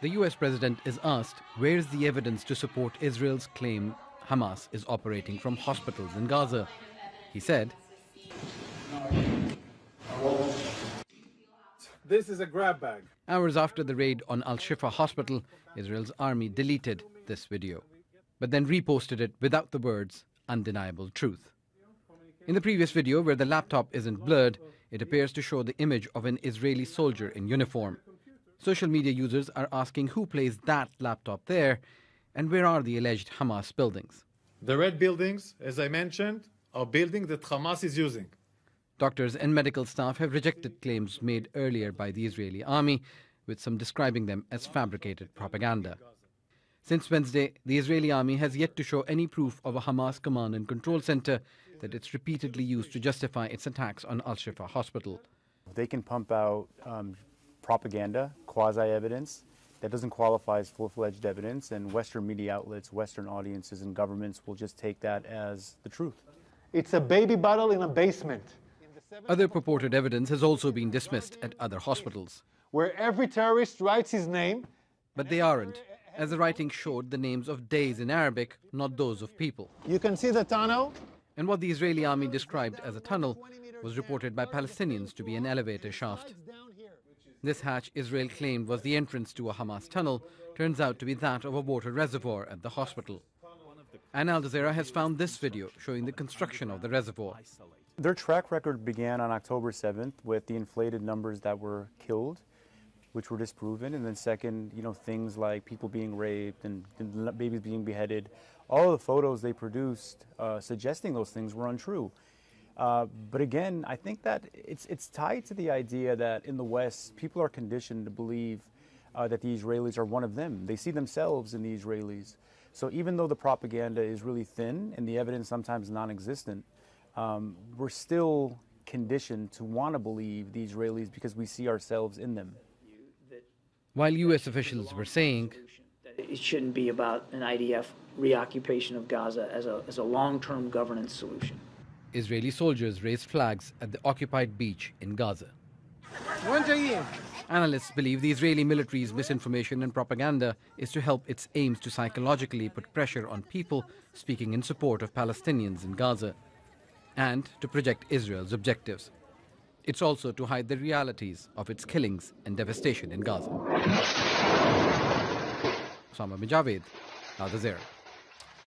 The US president is asked, where's the evidence to support Israel's claim Hamas is operating from hospitals in Gaza? He said, "This is a grab bag." Hours after the raid on Al-Shifa hospital, Israel's army deleted this video, but then reposted it without the words, undeniable truth. In the previous video, where the laptop isn't blurred, it appears to show the image of an Israeli soldier in uniform. Social media users are asking who placed that laptop there and where are the alleged Hamas buildings. The red buildings, as I mentioned, are buildings that Hamas is using. Doctors and medical staff have rejected claims made earlier by the Israeli army, with some describing them as fabricated propaganda. Since Wednesday, the Israeli army has yet to show any proof of a Hamas command and control center that it's repeatedly used to justify its attacks on Al-Shifa hospital. They can pump out propaganda, quasi-evidence, that doesn't qualify as full-fledged evidence, and Western media outlets, Western audiences and governments will just take that as the truth. It's a baby bottle in a basement. Other purported evidence has also been dismissed at other hospitals. Where every terrorist writes his name. But they aren't, as the writing showed the names of days in Arabic, not those of people. You can see the tunnel. And what the Israeli army described as a tunnel was reported by Palestinians to be an elevator shaft. This hatch Israel claimed was the entrance to a Hamas tunnel turns out to be that of a water reservoir at the hospital. And Al Jazeera has found this video showing the construction of the reservoir. Their track record began on October 7th with the inflated numbers that were killed, which were disproven, and then second, things like people being raped and babies being beheaded. All of the photos they produced suggesting those things were untrue. But again, I think that it's tied to the idea that in the West, people are conditioned to believe that the Israelis are one of them. They see themselves in the Israelis. So even though the propaganda is really thin and the evidence sometimes non-existent, we're still conditioned to want to believe the Israelis because we see ourselves in them. While U.S. officials were saying it shouldn't be about an IDF reoccupation of Gaza as a long-term governance solution. Israeli soldiers raised flags at the occupied beach in Gaza. Analysts believe the Israeli military's misinformation and propaganda is to help its aims to psychologically put pressure on people speaking in support of Palestinians in Gaza and to project Israel's objectives. It's also to hide the realities of its killings and devastation in Gaza. Osama bin Javed, Al Jazeera.